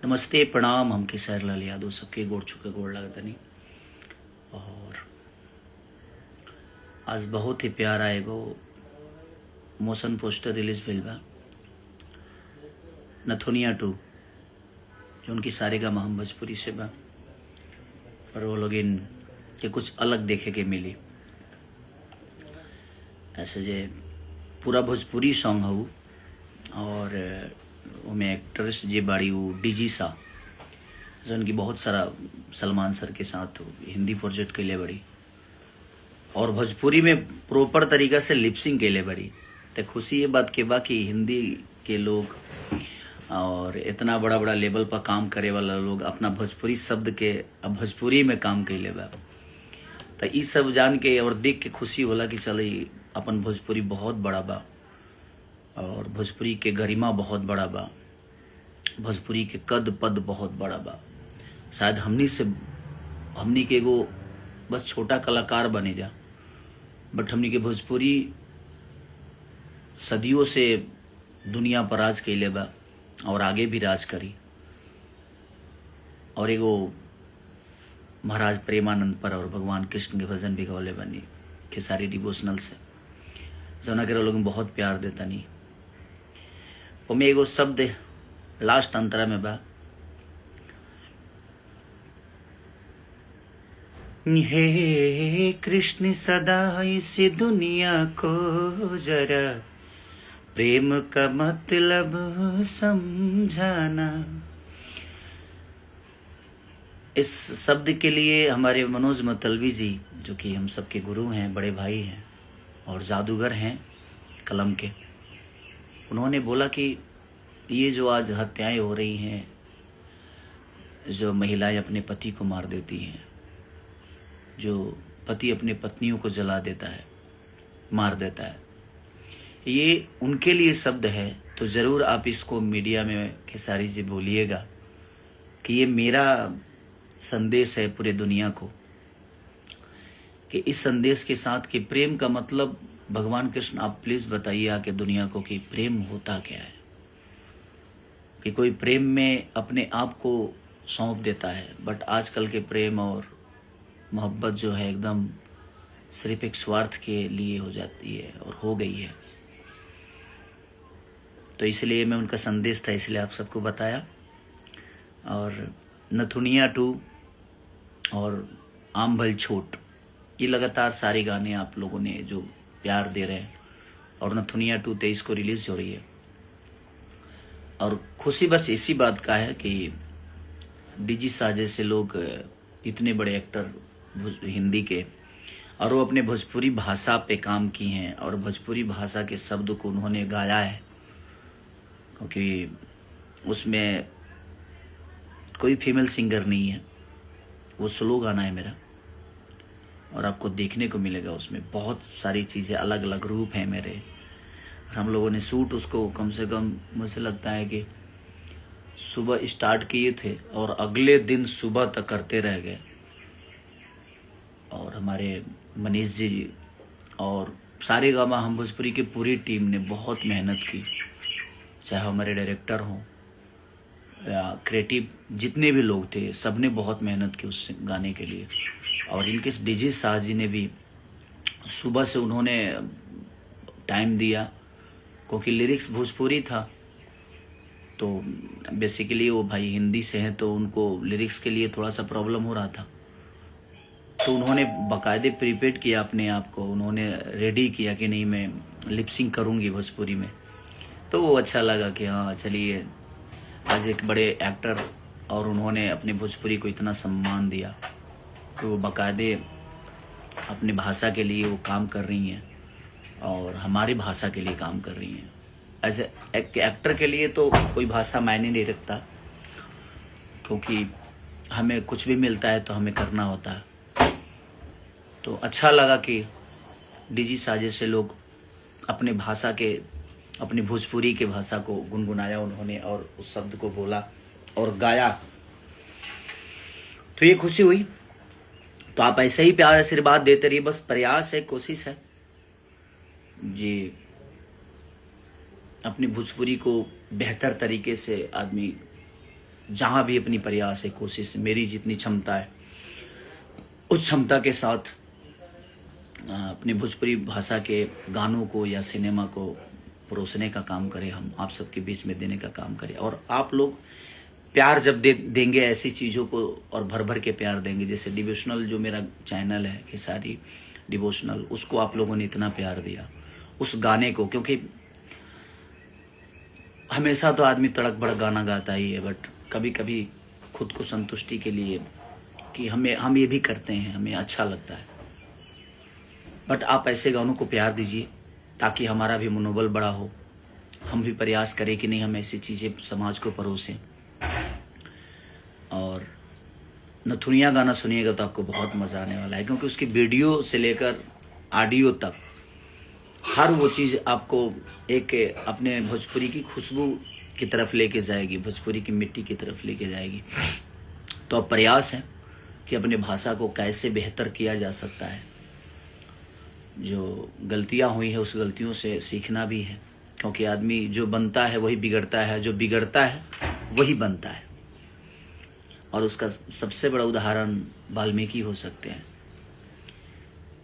नमस्ते प्रणाम। हम खेसारी लाल यादव सबके गोड़ चुके गोड़ लगा तनी। और आज बहुत ही प्यारा एगो मोशन पोस्टर रिलीज भइल बा नथुनिया 2 जो उनकी सारेगामा हम भोजपुरी से बा और वो लोग इन के कुछ अलग देखे के मिली। ऐसे जे पूरा भोजपुरी सॉन्ग हूँ और उनमें एक्ट्रेस जे बाड़ी वो डीजी सा जो उनकी बहुत सारा सलमान सर के साथ हिंदी प्रोजेक्ट के लिए बड़ी और भोजपुरी में प्रॉपर तरीका से लिपसिंग के लिए बड़ी। तो खुशी ये बात के बा कि हिंदी के लोग और इतना बड़ा बड़ा लेवल पर काम करे वाला लोग अपना भोजपुरी शब्द के अब भोजपुरी में काम कैले बा। तो ये सब जान के और देख के खुशी होला कि चल अपन भोजपुरी बहुत बड़ा बा और भोजपुरी के गरिमा बहुत बड़ा बा, भोजपुरी के कद पद बहुत बड़ा बा। शायद हमनी के एगो बस छोटा कलाकार बने जा, बट हमनी के भोजपुरी सदियों से दुनिया पर राज कैले बा और आगे भी राज करी। और एगो महाराज प्रेमानंद पर और भगवान कृष्ण के भजन भी गौले बनी खेसारी डिवोशनल से जना के लोग बहुत प्यार देता नहीं। में एगो शब्द लास्ट अंतरा में बा, हे कृष्ण सदा इस दुनिया को जरा प्रेम का मतलब समझाना। इस शब्द के लिए हमारे मनोज मतलबी जी जो कि हम सबके गुरु हैं, बड़े भाई हैं और जादूगर हैं कलम के, उन्होंने बोला कि ये जो आज हत्याएं हो रही हैं, जो महिलाएं अपने पति को मार देती हैं, जो पति अपने पत्नियों को जला देता है, मार देता है, ये उनके लिए शब्द है। तो ज़रूर आप इसको मीडिया में खेसारी जी बोलिएगा कि ये मेरा संदेश है पूरे दुनिया को, कि इस संदेश के साथ कि प्रेम का मतलब भगवान कृष्ण आप प्लीज बताइए आके दुनिया को कि प्रेम होता क्या है। कि कोई प्रेम में अपने आप को सौंप देता है, बट आजकल के प्रेम और मोहब्बत जो है एकदम सिर्फ एक स्वार्थ के लिए हो जाती है और हो गई है। तो इसलिए मैं उनका संदेश था इसलिए आप सबको बताया। और नथुनिया 2 और आम भल छोट ये लगातार सारे गाने आप लोगों ने जो प्यार दे रहे हैं और नथुनिया 2 23 को रिलीज हो रही है। और खुशी बस इसी बात का है कि डीजी सा जैसे लोग इतने बड़े एक्टर हिंदी के और वो अपने भोजपुरी भाषा पे काम की हैं और भोजपुरी भाषा के शब्द को उन्होंने गाया है, क्योंकि उसमें कोई फीमेल सिंगर नहीं है, वो स्लो गाना है मेरा और आपको देखने को मिलेगा उसमें बहुत सारी चीज़ें, अलग अलग रूप हैं मेरे। और हम लोगों ने शूट उसको कम से कम मुझे लगता है कि सुबह स्टार्ट किए थे और अगले दिन सुबह तक करते रह गए। और हमारे मनीष जी और सारेगामा हम भोजपुरी की पूरी टीम ने बहुत मेहनत की, चाहे हमारे डायरेक्टर हों या क्रिएटिव जितने भी लोग थे, सब ने बहुत मेहनत की उस गाने के लिए। और इनके डीजे शाह जी ने भी सुबह से उन्होंने टाइम दिया, क्योंकि लिरिक्स भोजपुरी था तो बेसिकली वो भाई हिंदी से हैं तो उनको लिरिक्स के लिए थोड़ा सा प्रॉब्लम हो रहा था। तो उन्होंने बाकायदे प्रिपेयर किया अपने आप को, उन्होंने रेडी किया कि नहीं मैं लिपसिंग करूँगी भोजपुरी में। तो वो अच्छा लगा कि हाँ चलिए आज एक बड़े एक्टर और उन्होंने अपने भोजपुरी को इतना सम्मान दिया, तो वो बाकायदे अपनी भाषा के लिए वो काम कर रही हैं और हमारी भाषा के लिए काम कर रही हैं। एज एक एक्टर के लिए तो कोई भाषा मायने नहीं रखता, क्योंकि हमें कुछ भी मिलता है तो हमें करना होता है। तो अच्छा लगा कि डीजी साजे से लोग अपने भाषा के, अपनी भोजपुरी के भाषा को गुनगुनाया उन्होंने और उस शब्द को बोला और गाया, तो ये खुशी हुई। तो आप ऐसे ही प्यार आशीर्वाद देते रहिए, बस प्रयास है, कोशिश है जी अपनी भोजपुरी को बेहतर तरीके से आदमी जहाँ भी अपनी प्रयास है, कोशिश, मेरी जितनी क्षमता है उस क्षमता के साथ अपनी भोजपुरी भाषा के गानों को या सिनेमा को परोसने का काम करें, हम आप सबके बीच में देने का काम करें। और आप लोग प्यार जब देंगे ऐसी चीज़ों को और भर भर के प्यार देंगे, जैसे डिवोशनल जो मेरा चैनल है खेसारी डिवोशनल, उसको आप लोगों ने इतना प्यार दिया उस गाने को, क्योंकि हमेशा तो आदमी तड़क भड़क गाना गाता ही है, बट कभी कभी खुद को संतुष्टि के लिए कि हम ये भी करते हैं, हमें अच्छा लगता है, बट आप ऐसे गानों को प्यार दीजिए ताकि हमारा भी मनोबल बड़ा हो, हम भी प्रयास करें कि नहीं हम ऐसी चीज़ें समाज को परोसें। और नथुनिया गाना सुनिएगा तो आपको बहुत मज़ा आने वाला है, क्योंकि उसकी वीडियो से लेकर ऑडियो तक हर वो चीज़ आपको एक अपने भोजपुरी की खुशबू की तरफ लेके जाएगी, भोजपुरी की मिट्टी की तरफ लेके जाएगी। तो अब प्रयास है कि अपने भाषा को कैसे बेहतर किया जा सकता है, जो गलतियां हुई है उस गलतियों से सीखना भी है, क्योंकि आदमी जो बनता है वही बिगड़ता है, जो बिगड़ता है वही बनता है। और उसका सबसे बड़ा उदाहरण वाल्मीकि हो सकते हैं,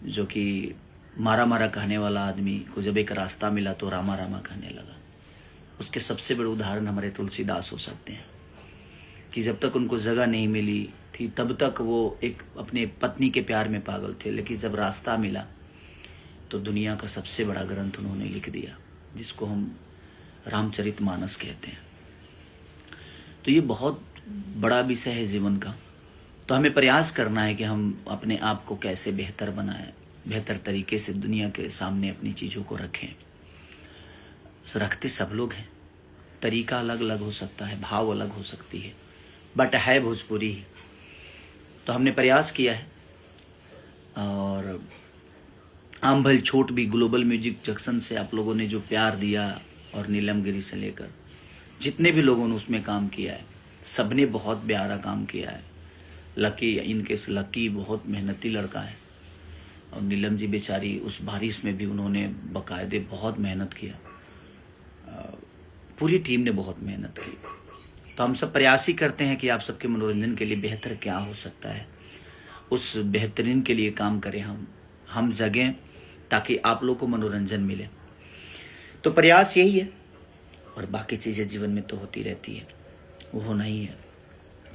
जो कि मारा मारा कहने वाला आदमी को जब एक रास्ता मिला तो रामा रामा कहने लगा। उसके सबसे बड़े उदाहरण हमारे तुलसीदास हो सकते हैं, कि जब तक उनको जगह नहीं मिली थी तब तक वो एक अपने पत्नी के प्यार में पागल थे, लेकिन जब रास्ता मिला तो दुनिया का सबसे बड़ा ग्रंथ उन्होंने लिख दिया, जिसको हम रामचरितमानस कहते हैं। तो ये बहुत बड़ा विषय है जीवन का। तो हमें प्रयास करना है कि हम अपने आप को कैसे बेहतर बनाएं, बेहतर तरीके से दुनिया के सामने अपनी चीज़ों को रखें। रखते सब लोग हैं, तरीका अलग अलग हो सकता है, भाव अलग हो सकती है, बट है भोजपुरी ही। तो हमने प्रयास किया है, और आम भल छोट भी ग्लोबल म्यूजिक जंक्शन से आप लोगों ने जो प्यार दिया, और नीलम गिरी से लेकर जितने भी लोगों ने उसमें काम किया है, सबने बहुत प्यारा काम किया है। लकी, इनके से लकी बहुत मेहनती लड़का है, और नीलम जी बेचारी उस बारिश में भी उन्होंने बाकायदे बहुत मेहनत किया, पूरी टीम ने बहुत मेहनत की। तो हम सब प्रयास ही करते हैं कि आप सबके मनोरंजन के लिए बेहतर क्या हो सकता है, उस बेहतरीन के लिए काम करें, हम जगें ताकि आप लोग को मनोरंजन मिले। तो प्रयास यही है, और बाकी चीज़ें जीवन में तो होती रहती है, वो होना ही है।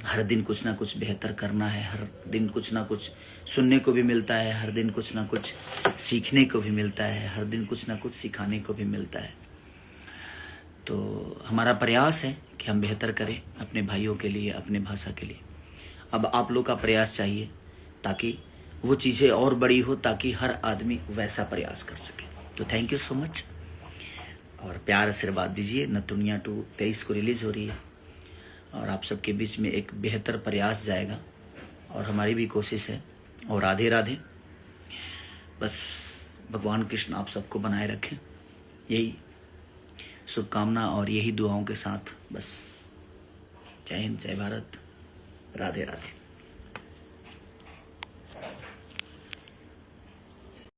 हर दिन कुछ ना कुछ बेहतर करना है, हर दिन कुछ ना कुछ सुनने को भी मिलता है, हर दिन कुछ ना कुछ सीखने को भी मिलता है, हर दिन कुछ ना कुछ सिखाने को भी मिलता है। तो हमारा प्रयास है कि हम बेहतर करें अपने भाइयों के लिए, अपने भाषा के लिए। अब आप लोग का प्रयास चाहिए ताकि वो चीज़ें और बड़ी हो, ताकि हर आदमी वैसा प्रयास कर सके। तो थैंक यू सो मच, और प्यार आशीर्वाद दीजिए। नथुनिया 2 23 को रिलीज़ हो रही है, और आप सबके बीच में एक बेहतर प्रयास जाएगा, और हमारी भी कोशिश है। और राधे राधे। बस भगवान कृष्ण आप सबको बनाए रखें, यही शुभकामना और यही दुआओं के साथ बस। जय हिंद, जय भारत, राधे राधे।